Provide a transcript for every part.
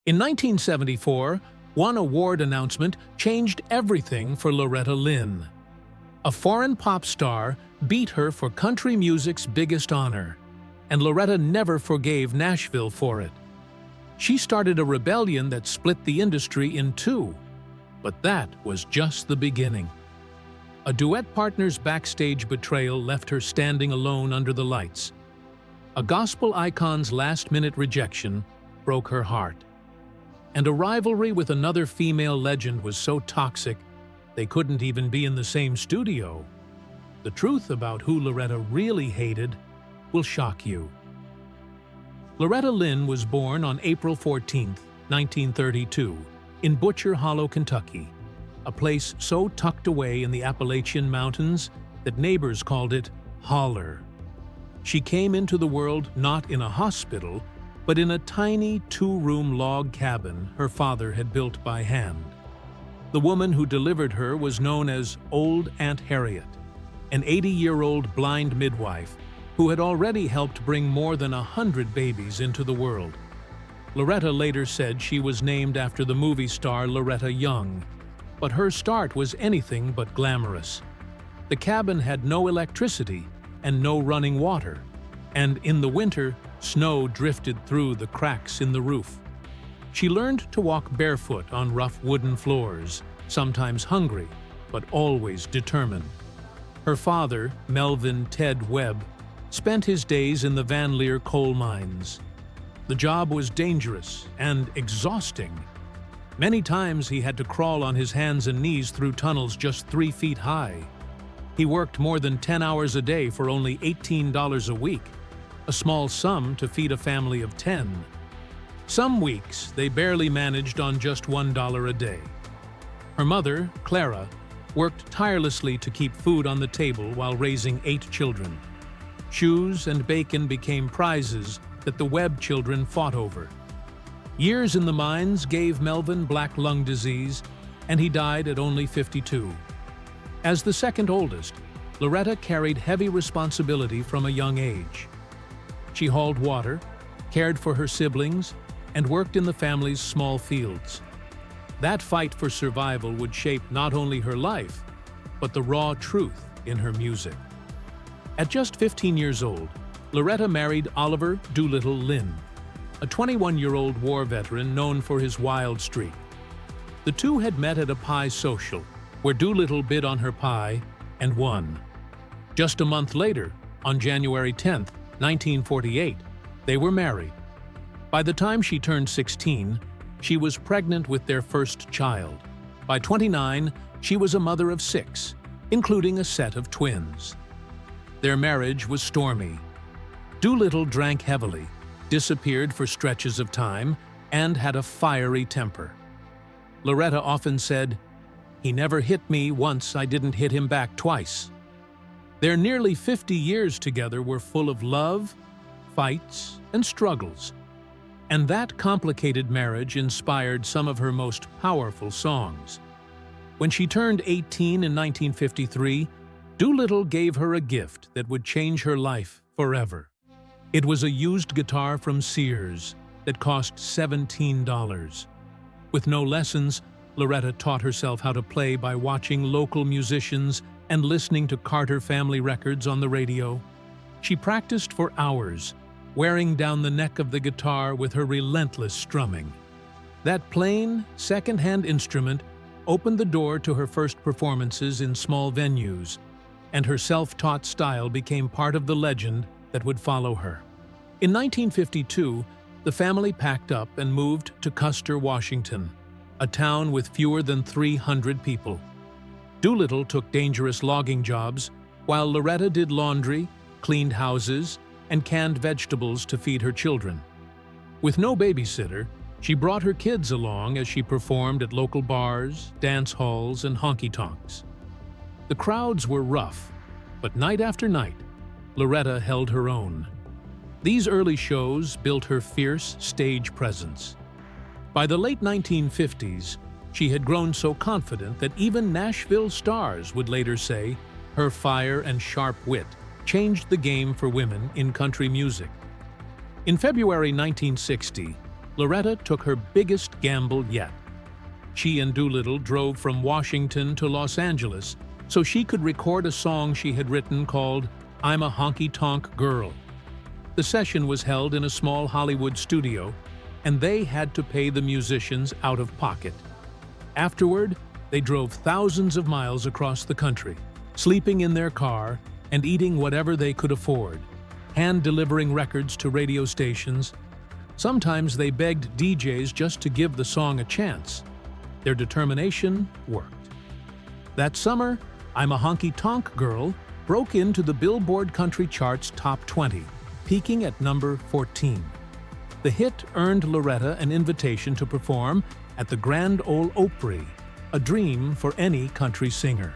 In 1974, one award announcement changed everything for Loretta Lynn. A foreign pop star beat her for country music's biggest honor, and Loretta never forgave Nashville for it. She started a rebellion that split the industry in two, but that was just the beginning. A duet partner's backstage betrayal left her standing alone under the lights. A gospel icon's last-minute rejection broke her heart. And a rivalry with another female legend was so toxic, they couldn't even be in the same studio. The truth about who Loretta really hated will shock you. Loretta Lynn was born on April 14, 1932, in Butcher Hollow, Kentucky, a place so tucked away in the Appalachian Mountains that neighbors called it Holler. She came into the world not in a hospital, but in a tiny two-room log cabin her father had built by hand. The woman who delivered her was known as Old Aunt Harriet, an 80-year-old blind midwife who had already helped bring more than 100 babies into the world. Loretta later said she was named after the movie star Loretta Young, but her start was anything but glamorous. The cabin had no electricity and no running water, and in the winter, snow drifted through the cracks in the roof. She learned to walk barefoot on rough wooden floors, sometimes hungry, but always determined. Her father, Melvin Ted Webb, spent his days in the Van Leer coal mines. The job was dangerous and exhausting. Many times he had to crawl on his hands and knees through tunnels just 3 feet high. He worked more than 10 hours a day for only $18 a week, a small sum to feed a family of 10. Some weeks, they barely managed on just $1 a day. Her mother, Clara, worked tirelessly to keep food on the table while raising 8 children. Shoes and bacon became prizes that the Webb children fought over. Years in the mines gave Melvin black lung disease, and he died at only 52. As the second oldest, Loretta carried heavy responsibility from a young age. She hauled water, cared for her siblings, and worked in the family's small fields. That fight for survival would shape not only her life, but the raw truth in her music. At just 15 years old, Loretta married Oliver Doolittle Lynn, a 21-year-old war veteran known for his wild streak. The two had met at a pie social, where Doolittle bid on her pie and won. Just a month later, on January 10, 1948, they were married. By the time she turned 16, she was pregnant with their first child. By 29, she was a mother of 6, including a set of twins. Their marriage was stormy. Doolittle drank heavily, disappeared for stretches of time, and had a fiery temper. Loretta often said, "He never hit me once I didn't hit him back twice." Their nearly 50 years together were full of love, fights, and struggles. And that complicated marriage inspired some of her most powerful songs. When she turned 18 in 1953, Doolittle gave her a gift that would change her life forever. It was a used guitar from Sears that cost $17. With no lessons, Loretta taught herself how to play by watching local musicians and listening to Carter family records on the radio. She practiced for hours, wearing down the neck of the guitar with her relentless strumming. That plain, second-hand instrument opened the door to her first performances in small venues, and her self-taught style became part of the legend that would follow her. In 1952, the family packed up and moved to Custer, Washington, a town with fewer than 300 people. Doolittle took dangerous logging jobs, while Loretta did laundry, cleaned houses, and canned vegetables to feed her children. With no babysitter, she brought her kids along as she performed at local bars, dance halls, and honky-tonks. The crowds were rough, but night after night, Loretta held her own. These early shows built her fierce stage presence. By the late 1950s, she had grown so confident that even Nashville stars would later say her fire and sharp wit changed the game for women in country music. In February 1960, Loretta took her biggest gamble yet. She and Doolittle drove from Washington to Los Angeles so she could record a song she had written called "I'm a Honky-Tonk Girl." The session was held in a small Hollywood studio, and they had to pay the musicians out of pocket. Afterward, they drove thousands of miles across the country, sleeping in their car and eating whatever they could afford, hand-delivering records to radio stations. Sometimes they begged DJs just to give the song a chance. Their determination worked. That summer, "I'm a Honky-Tonk Girl" broke into the Billboard Country Chart's top 20, peaking at number 14. The hit earned Loretta an invitation to perform at the Grand Ole Opry, a dream for any country singer.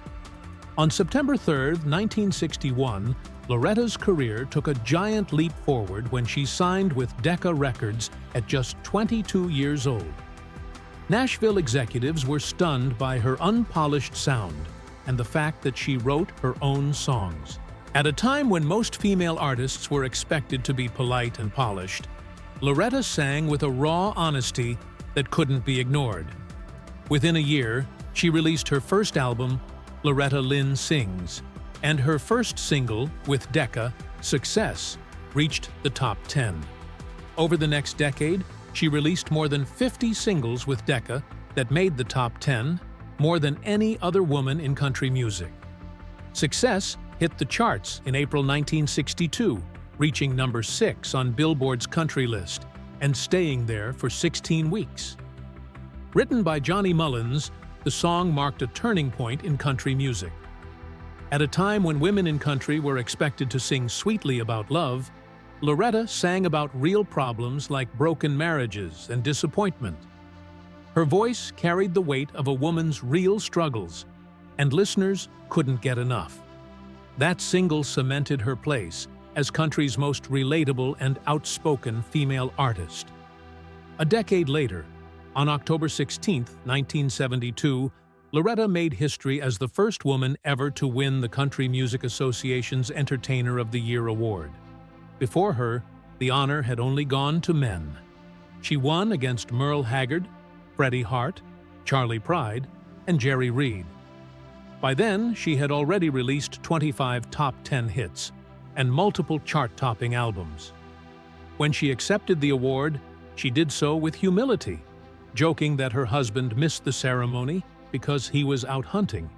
On September 3, 1961, Loretta's career took a giant leap forward when she signed with Decca Records at just 22 years old. Nashville executives were stunned by her unpolished sound and the fact that she wrote her own songs. At a time when most female artists were expected to be polite and polished, Loretta sang with a raw honesty that couldn't be ignored. Within a year, she released her first album, Loretta Lynn Sings, and her first single with Decca, Success, reached the top 10. Over the next decade, she released more than 50 singles with Decca that made the top 10, more than any other woman in country music. Success hit the charts in April 1962, reaching number 6 on Billboard's country list and staying there for 16 weeks. Written by Johnny Mullins, the song marked a turning point in country music. At a time when women in country were expected to sing sweetly about love, Loretta sang about real problems like broken marriages and disappointment. Her voice carried the weight of a woman's real struggles, and listeners couldn't get enough. That single cemented her place as country's most relatable and outspoken female artist. A decade later, on October 16, 1972, Loretta made history as the first woman ever to win the Country Music Association's Entertainer of the Year award. Before her, the honor had only gone to men. She won against Merle Haggard, Freddie Hart, Charlie Pride, and Jerry Reed. By then, she had already released 25 top 10 hits and multiple chart-topping albums. When she accepted the award, she did so with humility, joking that her husband missed the ceremony because he was out hunting.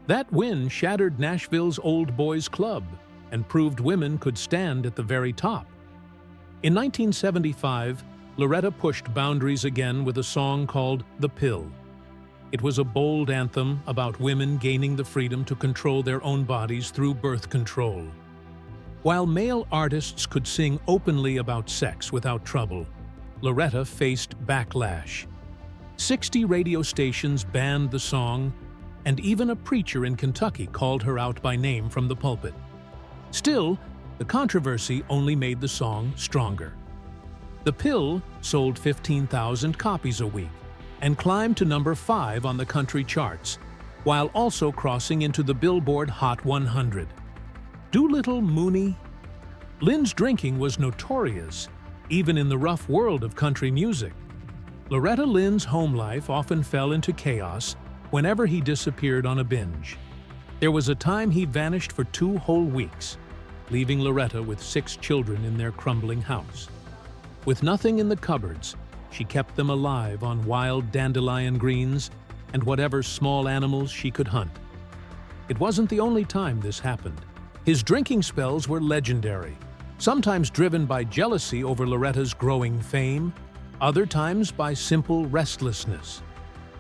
That win shattered Nashville's Old Boys Club and proved women could stand at the very top. In 1975, Loretta pushed boundaries again with a song called "The Pill." It was a bold anthem about women gaining the freedom to control their own bodies through birth control. While male artists could sing openly about sex without trouble, Loretta faced backlash. 60 radio stations banned the song, and even a preacher in Kentucky called her out by name from the pulpit. Still, the controversy only made the song stronger. "The Pill" sold 15,000 copies a week and climbed to number 5 on the country charts, while also crossing into the Billboard Hot 100. Doolittle Mooney? Lynn's drinking was notorious, even in the rough world of country music. Loretta Lynn's home life often fell into chaos whenever he disappeared on a binge. There was a time he vanished for 2 whole weeks, leaving Loretta with 6 children in their crumbling house. With nothing in the cupboards, she kept them alive on wild dandelion greens and whatever small animals she could hunt. It wasn't the only time this happened. His drinking spells were legendary, sometimes driven by jealousy over Loretta's growing fame, other times by simple restlessness.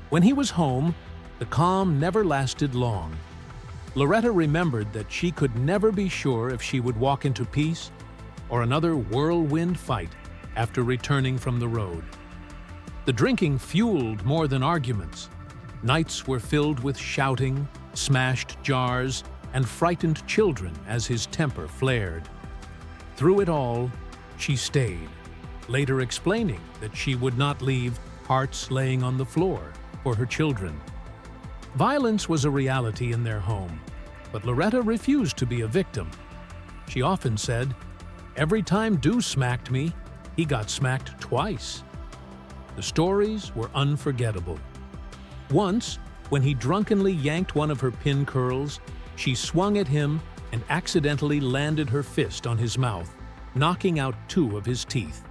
When he was home, the calm never lasted long. Loretta remembered that she could never be sure if she would walk into peace or another whirlwind fight after returning from the road. The drinking fueled more than arguments. Nights were filled with shouting, smashed jars, and frightened children as his temper flared. Through it all, she stayed, later explaining that she would not leave hearts laying on the floor for her children. Violence was a reality in their home, but Loretta refused to be a victim. She often said, "Every time Dew smacked me, he got smacked twice." The stories were unforgettable. Once, when he drunkenly yanked one of her pin curls, she swung at him and accidentally landed her fist on his mouth, knocking out 2 of his teeth.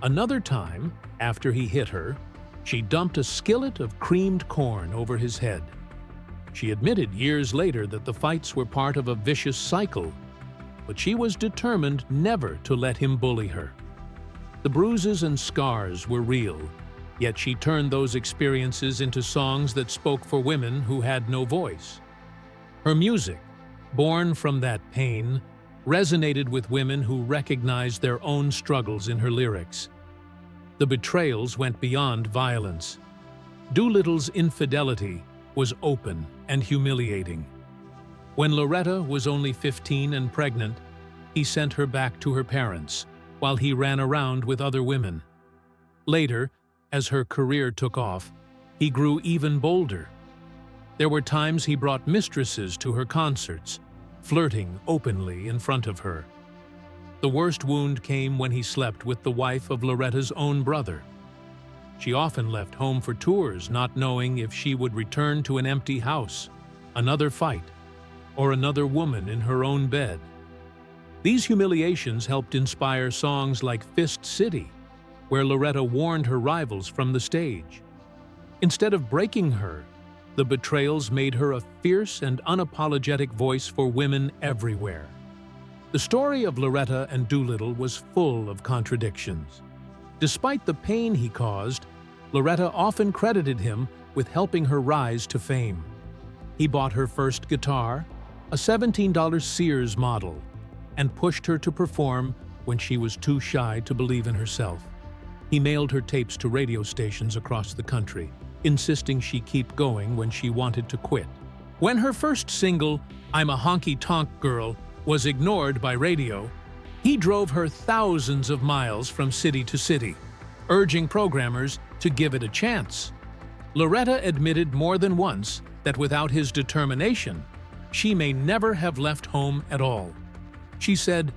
Another time, after he hit her, she dumped a skillet of creamed corn over his head. She admitted years later that the fights were part of a vicious cycle, but she was determined never to let him bully her. The bruises and scars were real, yet she turned those experiences into songs that spoke for women who had no voice. Her music, born from that pain, resonated with women who recognized their own struggles in her lyrics. The betrayals went beyond violence. Doolittle's infidelity was open and humiliating. When Loretta was only 15 and pregnant, he sent her back to her parents while he ran around with other women. Later, as her career took off, he grew even bolder. There were times he brought mistresses to her concerts, flirting openly in front of her. The worst wound came when he slept with the wife of Loretta's own brother. She often left home for tours, not knowing if she would return to an empty house, another fight, or another woman in her own bed. These humiliations helped inspire songs like Fist City, where Loretta warned her rivals from the stage. Instead of breaking her, the betrayals made her a fierce and unapologetic voice for women everywhere. The story of Loretta and Doolittle was full of contradictions. Despite the pain he caused, Loretta often credited him with helping her rise to fame. He bought her first guitar, a $17 Sears model, and pushed her to perform when she was too shy to believe in herself. He mailed her tapes to radio stations across the country, insisting she keep going when she wanted to quit. When her first single, I'm a Honky-Tonk Girl, was ignored by radio, he drove her thousands of miles from city to city, urging programmers to give it a chance. Loretta admitted more than once that without his determination, she may never have left home at all. She said,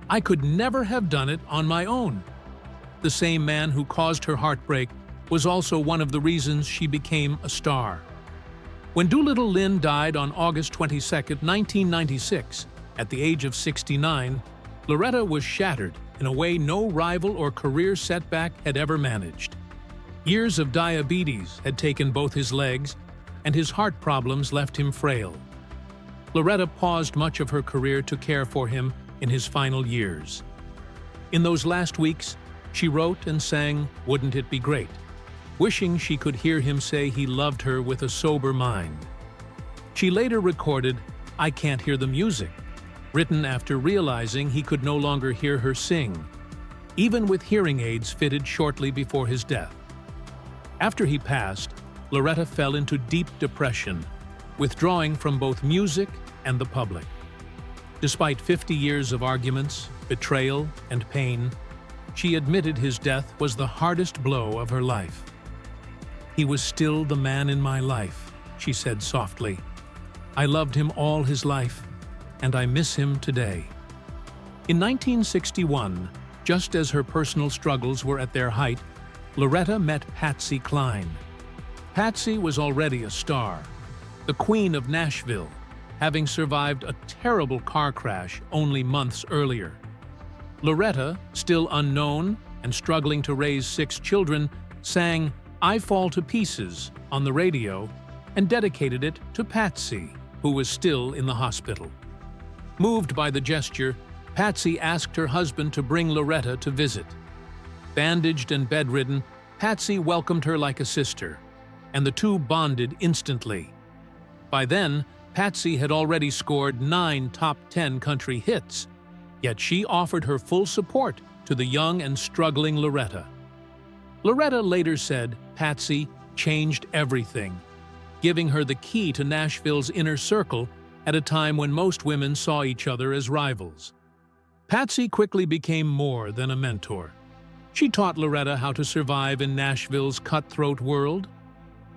"I could never have done it on my own." The same man who caused her heartbreak was also one of the reasons she became a star. When Doolittle Lynn died on August 22, 1996, at the age of 69, Loretta was shattered in a way no rival or career setback had ever managed. Years of diabetes had taken both his legs, and his heart problems left him frail. Loretta paused much of her career to care for him in his final years. In those last weeks, she wrote and sang Wouldn't It Be Great, wishing she could hear him say he loved her with a sober mind. She later recorded I Can't Hear the Music, written after realizing he could no longer hear her sing, even with hearing aids fitted shortly before his death. After he passed, Loretta fell into deep depression, withdrawing from both music and the public. Despite 50 years of arguments, betrayal, and pain, she admitted his death was the hardest blow of her life. "He was still the man in my life," she said softly. "I loved him all his life, and I miss him today." In 1961, just as her personal struggles were at their height, Loretta met Patsy Cline. Patsy was already a star, the queen of Nashville, having survived a terrible car crash only months earlier. Loretta, still unknown and struggling to raise 6 children, sang I Fall to Pieces on the radio and dedicated it to Patsy, who was still in the hospital. Moved by the gesture, Patsy asked her husband to bring Loretta to visit. Bandaged and bedridden, Patsy welcomed her like a sister, and the two bonded instantly. By then, Patsy had already scored 9 top 10 country hits, yet she offered her full support to the young and struggling Loretta. Loretta later said Patsy changed everything, giving her the key to Nashville's inner circle at a time when most women saw each other as rivals. Patsy quickly became more than a mentor. She taught Loretta how to survive in Nashville's cutthroat world.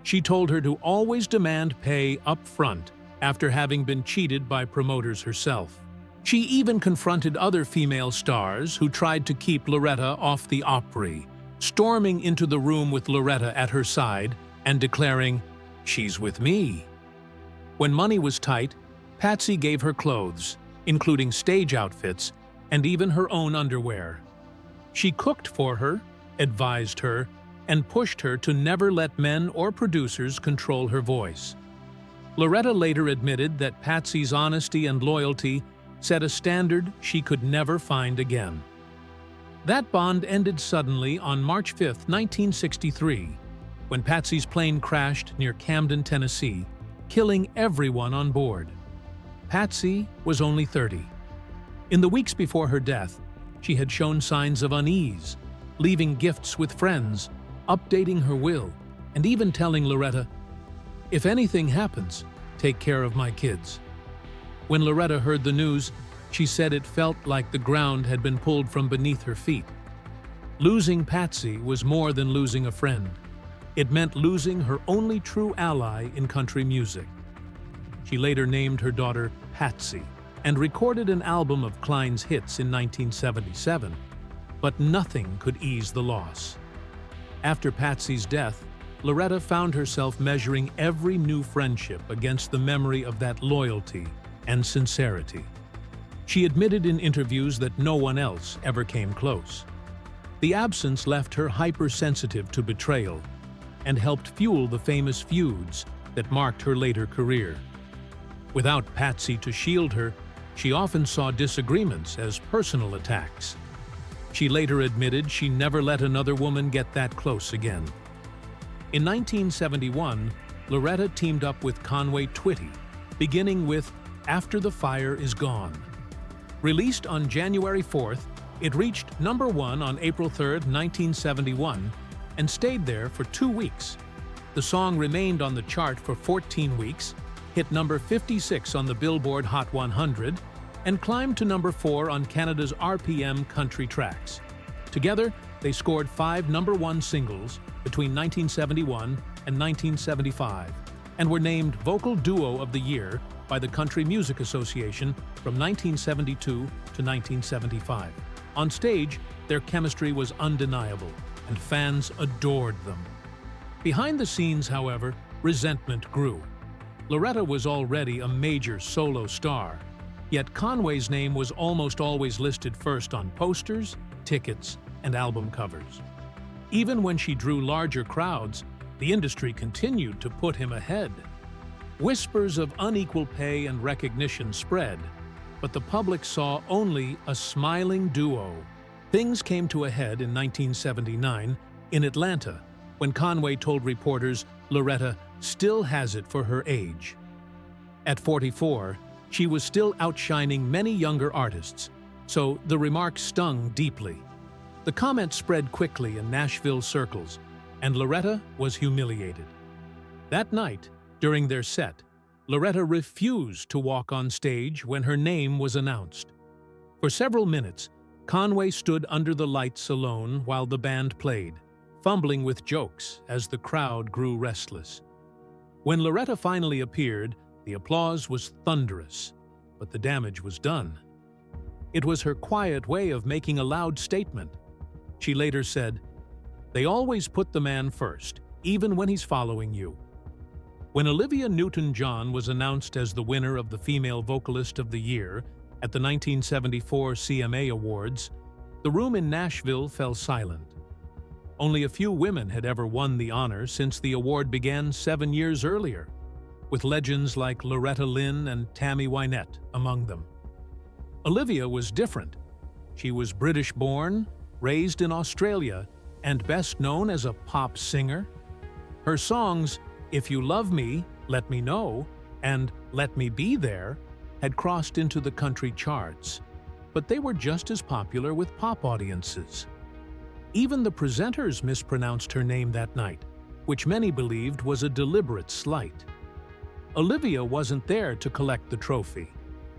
She told her to always demand pay up front after having been cheated by promoters herself. She even confronted other female stars who tried to keep Loretta off the Opry, storming into the room with Loretta at her side and declaring, "She's with me." When money was tight, Patsy gave her clothes, including stage outfits and even her own underwear. She cooked for her, advised her, and pushed her to never let men or producers control her voice. Loretta later admitted that Patsy's honesty and loyalty set a standard she could never find again. That bond ended suddenly on March 5, 1963, when Patsy's plane crashed near Camden, Tennessee, killing everyone on board. Patsy was only 30. In the weeks before her death, she had shown signs of unease, leaving gifts with friends, updating her will, and even telling Loretta, "If anything happens, take care of my kids." When Loretta heard the news, she said it felt like the ground had been pulled from beneath her feet. Losing Patsy was more than losing a friend. It meant losing her only true ally in country music. She later named her daughter Patsy and recorded an album of Cline's hits in 1977, but nothing could ease the loss. After Patsy's death, Loretta found herself measuring every new friendship against the memory of that loyalty and sincerity. She admitted in interviews that no one else ever came close. The absence left her hypersensitive to betrayal and helped fuel the famous feuds that marked her later career. Without Patsy to shield her, she often saw disagreements as personal attacks. She later admitted she never let another woman get that close again. In 1971, Loretta teamed up with Conway Twitty, beginning with "After the Fire Is Gone." Released on January 4th, it reached #1 on April 3, 1971, and stayed there for 2 weeks. The song remained on the chart for 14 weeks, hit number 56 on the Billboard Hot 100, and climbed to number 4 on Canada's RPM Country Tracks. Together, they scored 5 #1 singles between 1971 and 1975, and were named Vocal Duo of the Year by the Country Music Association from 1972 to 1975. On stage, their chemistry was undeniable, and fans adored them. Behind the scenes, however, resentment grew. Loretta was already a major solo star, yet Conway's name was almost always listed first on posters, tickets, and album covers. Even when she drew larger crowds, the industry continued to put him ahead. Whispers of unequal pay and recognition spread, but the public saw only a smiling duo. Things came to a head in 1979 in Atlanta, when Conway told reporters Loretta still has it for her age. At 44, she was still outshining many younger artists, so the remark stung deeply. The comment spread quickly in Nashville circles, and Loretta was humiliated. That night, during their set, Loretta refused to walk on stage when her name was announced. For several minutes, Conway stood under the lights alone while the band played, fumbling with jokes as the crowd grew restless. When Loretta finally appeared, the applause was thunderous, but the damage was done. It was her quiet way of making a loud statement. She later said, "They always put the man first, even when he's following you." When Olivia Newton-John was announced as the winner of the Female Vocalist of the Year at the 1974 CMA Awards, the room in Nashville fell silent. Only a few women had ever won the honor since the award began 7 years earlier, with legends like Loretta Lynn and Tammy Wynette among them. Olivia was different. She was British-born, raised in Australia, and best known as a pop singer. Her songs, "If You Love Me, Let Me Know," and "Let Me Be There," had crossed into the country charts, but they were just as popular with pop audiences. Even the presenters mispronounced her name that night, which many believed was a deliberate slight. Olivia wasn't there to collect the trophy,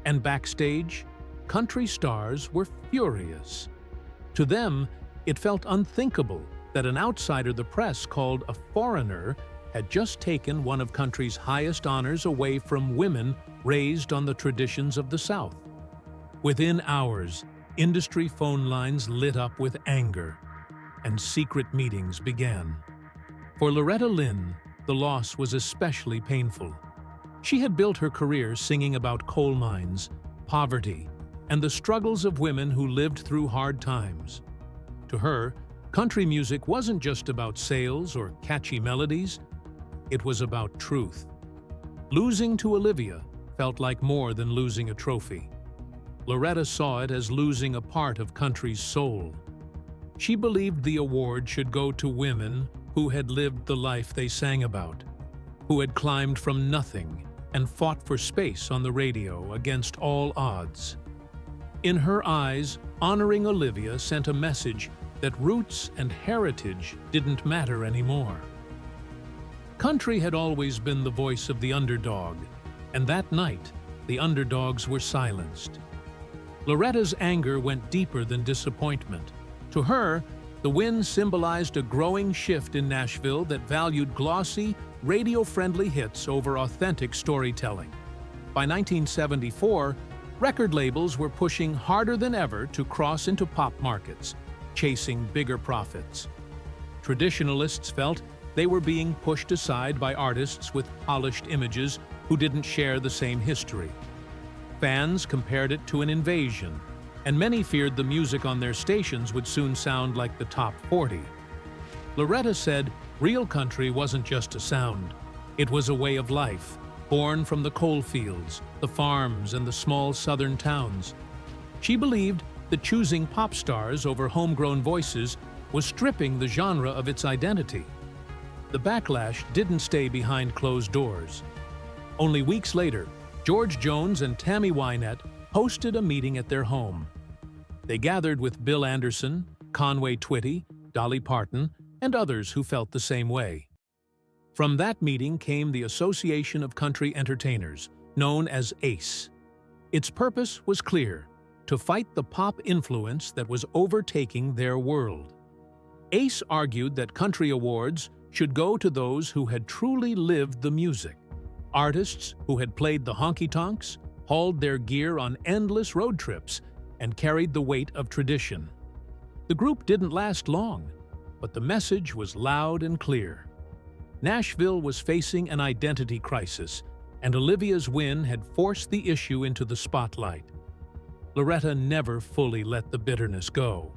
and backstage, country stars were furious. To them, it felt unthinkable that an outsider the press called a foreigner had just taken one of country's highest honors away from women raised on the traditions of the South. Within hours, industry phone lines lit up with anger, and secret meetings began. For Loretta Lynn, the loss was especially painful. She had built her career singing about coal mines, poverty, and the struggles of women who lived through hard times. To her, country music wasn't just about sales or catchy melodies, it was about truth. Losing to Olivia felt like more than losing a trophy. Loretta saw it as losing a part of country's soul. She believed the award should go to women who had lived the life they sang about, who had climbed from nothing and fought for space on the radio against all odds. In her eyes, honoring Olivia sent a message that roots and heritage didn't matter anymore. Country had always been the voice of the underdog, and that night, the underdogs were silenced. Loretta's anger went deeper than disappointment. To her, the win symbolized a growing shift in Nashville that valued glossy, radio-friendly hits over authentic storytelling. By 1974, record labels were pushing harder than ever to cross into pop markets, chasing bigger profits. Traditionalists felt they were being pushed aside by artists with polished images who didn't share the same history. Fans compared it to an invasion, and many feared the music on their stations would soon sound like the top 40. Loretta said real country wasn't just a sound. It was a way of life, born from the coal fields, the farms, and the small southern towns. She believed that choosing pop stars over homegrown voices was stripping the genre of its identity. The backlash didn't stay behind closed doors. Only weeks later, George Jones and Tammy Wynette hosted a meeting at their home. They gathered with Bill Anderson, Conway Twitty, Dolly Parton, and others who felt the same way. From that meeting came the Association of Country Entertainers, known as ACE. Its purpose was clear: to fight the pop influence that was overtaking their world. ACE argued that country awards should go to those who had truly lived the music. Artists who had played the honky-tonks, hauled their gear on endless road trips, and carried the weight of tradition. The group didn't last long, but the message was loud and clear. Nashville was facing an identity crisis, and Olivia's win had forced the issue into the spotlight. Loretta never fully let the bitterness go.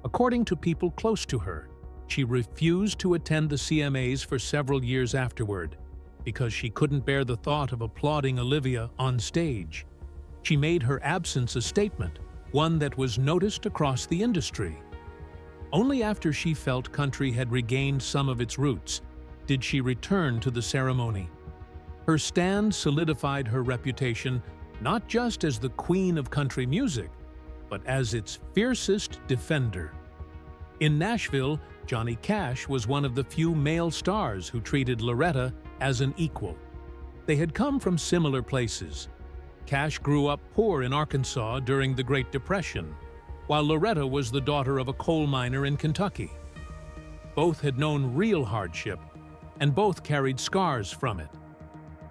According to people close to her, she refused to attend the CMAs for several years afterward because she couldn't bear the thought of applauding Olivia on stage. She made her absence a statement, one that was noticed across the industry. Only after she felt country had regained some of its roots did she return to the ceremony. Her stand solidified her reputation not just as the queen of country music, but as its fiercest defender. In Nashville, Johnny Cash was one of the few male stars who treated Loretta as an equal. They had come from similar places. Cash grew up poor in Arkansas during the Great Depression, while Loretta was the daughter of a coal miner in Kentucky. Both had known real hardship, and both carried scars from it.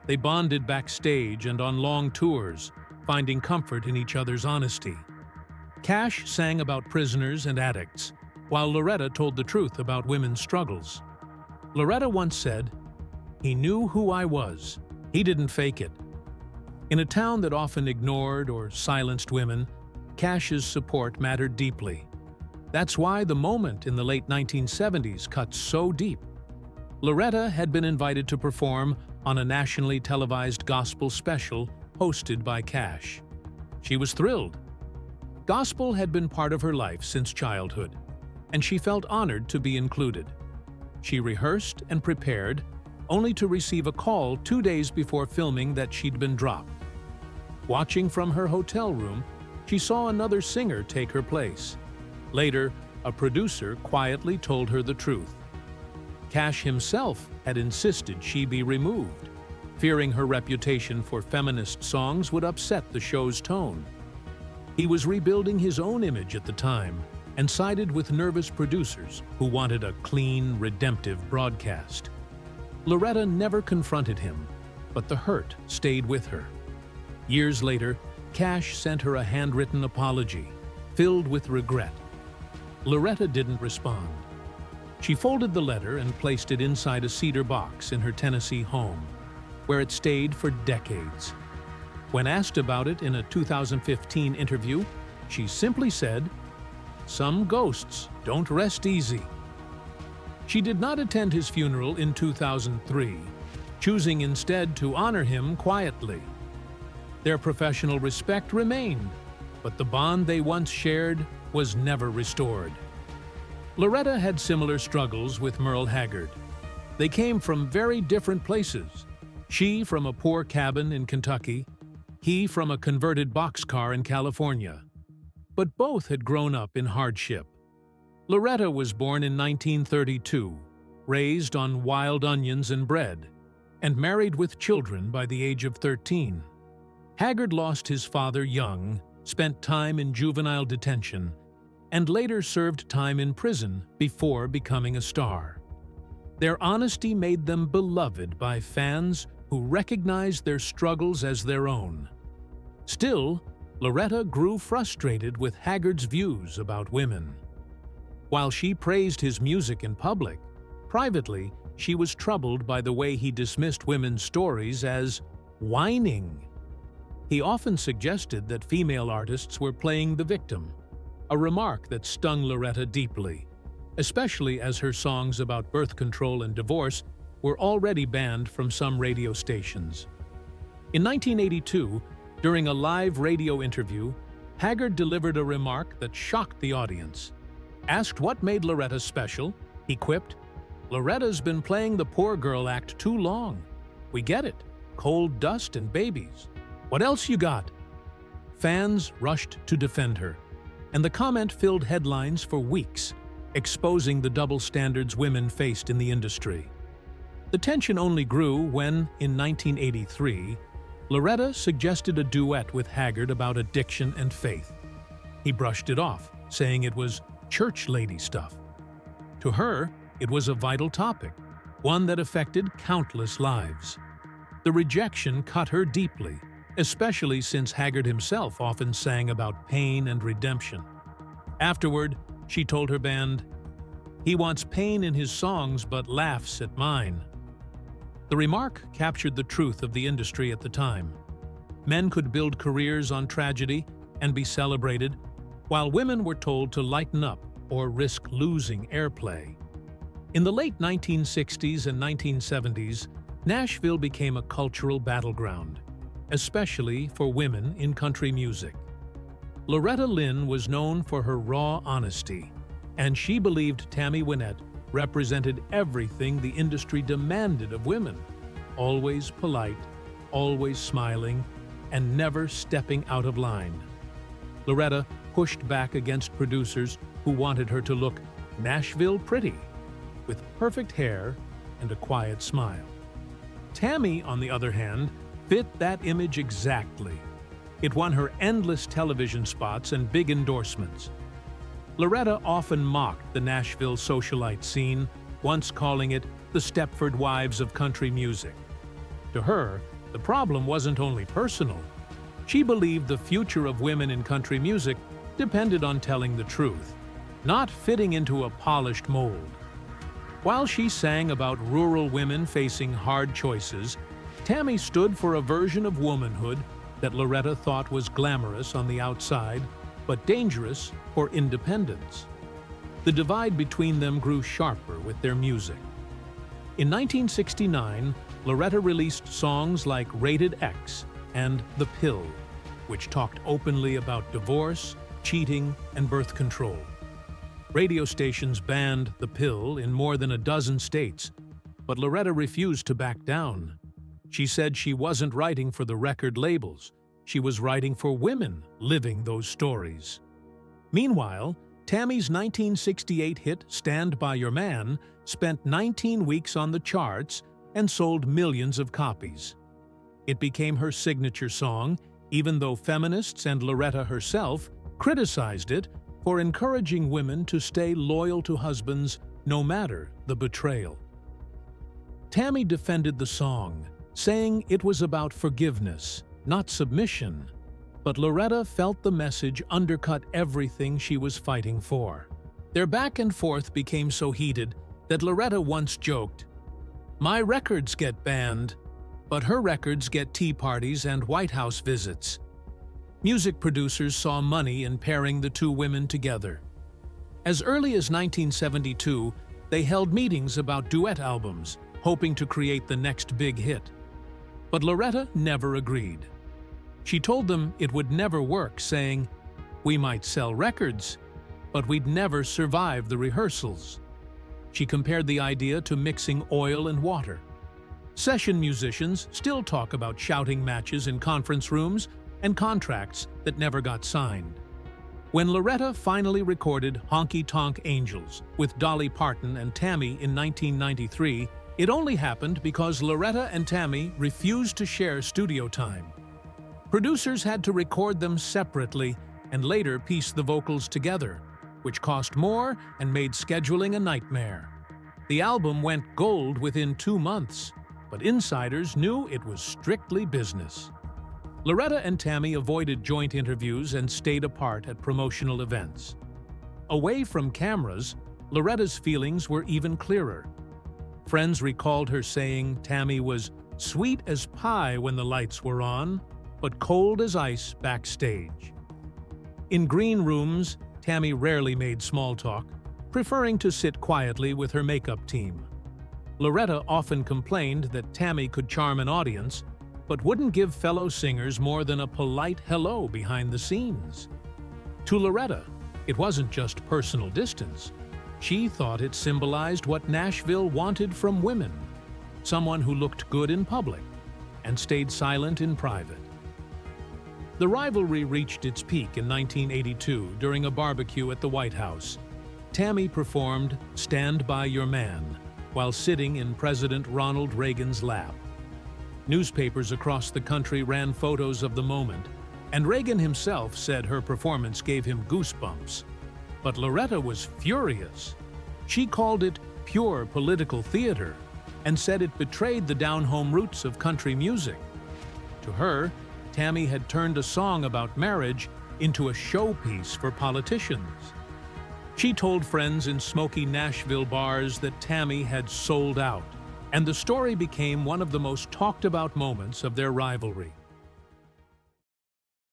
They bonded backstage and on long tours, finding comfort in each other's honesty. Cash sang about prisoners and addicts, while Loretta told the truth about women's struggles. Loretta once said, "He knew who I was. He didn't fake it." In a town that often ignored or silenced women, Cash's support mattered deeply. That's why the moment in the late 1970s cut so deep. Loretta had been invited to perform on a nationally televised gospel special hosted by Cash. She was thrilled. Gospel had been part of her life since childhood, and she felt honored to be included. She rehearsed and prepared, only to receive a call 2 days before filming that she'd been dropped. Watching from her hotel room, she saw another singer take her place. Later, a producer quietly told her the truth. Cash himself had insisted she be removed, fearing her reputation for feminist songs would upset the show's tone. He was rebuilding his own image at the time and sided with nervous producers who wanted a clean, redemptive broadcast. Loretta never confronted him, but the hurt stayed with her. Years later, Cash sent her a handwritten apology, filled with regret. Loretta didn't respond. She folded the letter and placed it inside a cedar box in her Tennessee home, where it stayed for decades. When asked about it in a 2015 interview, she simply said, "Some ghosts don't rest easy." She did not attend his funeral in 2003, choosing instead to honor him quietly. Their professional respect remained, but the bond they once shared was never restored. Loretta had similar struggles with Merle Haggard. They came from very different places. She from a poor cabin in Kentucky, he from a converted boxcar in California. But both had grown up in hardship. Loretta was born in 1932, raised on wild onions and bread, and married with children by the age of 13. Haggard lost his father young, spent time in juvenile detention, and later served time in prison before becoming a star. Their honesty made them beloved by fans who recognized their struggles as their own. Still, Loretta grew frustrated with Haggard's views about women. While she praised his music in public, privately, she was troubled by the way he dismissed women's stories as whining. He often suggested that female artists were playing the victim, a remark that stung Loretta deeply, especially as her songs about birth control and divorce were already banned from some radio stations. In 1982, during a live radio interview, Haggard delivered a remark that shocked the audience. Asked what made Loretta special, he quipped, "Loretta's been playing the poor girl act too long. We get it, cold dust and babies. What else you got?" Fans rushed to defend her, and the comment filled headlines for weeks, exposing the double standards women faced in the industry. The tension only grew when, in 1983, Loretta suggested a duet with Haggard about addiction and faith. He brushed it off, saying it was church lady stuff. To her, it was a vital topic, one that affected countless lives. The rejection cut her deeply, especially since Haggard himself often sang about pain and redemption. Afterward, she told her band, "He wants pain in his songs but laughs at mine." The remark captured the truth of the industry at the time. Men could build careers on tragedy and be celebrated, while women were told to lighten up or risk losing airplay. In the late 1960s and 1970s, Nashville became a cultural battleground, especially for women in country music. Loretta Lynn was known for her raw honesty, and she believed Tammy Wynette represented everything the industry demanded of women: always polite, always smiling, and never stepping out of line. Loretta pushed back against producers who wanted her to look Nashville pretty, with perfect hair and a quiet smile. Tammy, on the other hand, fit that image exactly. It won her endless television spots and big endorsements. Loretta often mocked the Nashville socialite scene, once calling it the Stepford Wives of country music. To her, the problem wasn't only personal. She believed the future of women in country music depended on telling the truth, not fitting into a polished mold. While she sang about rural women facing hard choices, Tammy stood for a version of womanhood that Loretta thought was glamorous on the outside, but dangerous for independence. The divide between them grew sharper with their music. In 1969, Loretta released songs like Rated X and The Pill, which talked openly about divorce, cheating, and birth control. Radio stations banned The Pill in more than a dozen states, but Loretta refused to back down. She said she wasn't writing for the record labels. She was writing for women living those stories. Meanwhile, Tammy's 1968 hit Stand By Your Man spent 19 weeks on the charts and sold millions of copies. It became her signature song, even though feminists and Loretta herself criticized it for encouraging women to stay loyal to husbands no matter the betrayal. Tammy defended the song, saying it was about forgiveness, not submission, but Loretta felt the message undercut everything she was fighting for. Their back and forth became so heated that Loretta once joked, "My records get banned, but her records get tea parties and White House visits." Music producers saw money in pairing the two women together. As early as 1972, they held meetings about duet albums, hoping to create the next big hit. But Loretta never agreed. She told them it would never work, saying, "We might sell records, but we'd never survive the rehearsals." She compared the idea to mixing oil and water. Session musicians still talk about shouting matches in conference rooms and contracts that never got signed. When Loretta finally recorded Honky Tonk Angels with Dolly Parton and Tammy in 1993, it only happened because Loretta and Tammy refused to share studio time. Producers had to record them separately and later piece the vocals together, which cost more and made scheduling a nightmare. The album went gold within 2 months, but insiders knew it was strictly business. Loretta and Tammy avoided joint interviews and stayed apart at promotional events. Away from cameras, Loretta's feelings were even clearer. Friends recalled her saying Tammy was sweet as pie when the lights were on, but cold as ice backstage. In green rooms, Tammy rarely made small talk, preferring to sit quietly with her makeup team. Loretta often complained that Tammy could charm an audience, but wouldn't give fellow singers more than a polite hello behind the scenes. To Loretta, it wasn't just personal distance. She thought it symbolized what Nashville wanted from women, someone who looked good in public and stayed silent in private. The rivalry reached its peak in 1982 during a barbecue at the White House. Tammy performed "Stand By Your Man" while sitting in President Ronald Reagan's lap. Newspapers across the country ran photos of the moment, and Reagan himself said her performance gave him goosebumps. But Loretta was furious. She called it pure political theater and said it betrayed the down-home roots of country music. To her, Tammy had turned a song about marriage into a showpiece for politicians. She told friends in smoky Nashville bars that Tammy had sold out, and the story became one of the most talked about moments of their rivalry.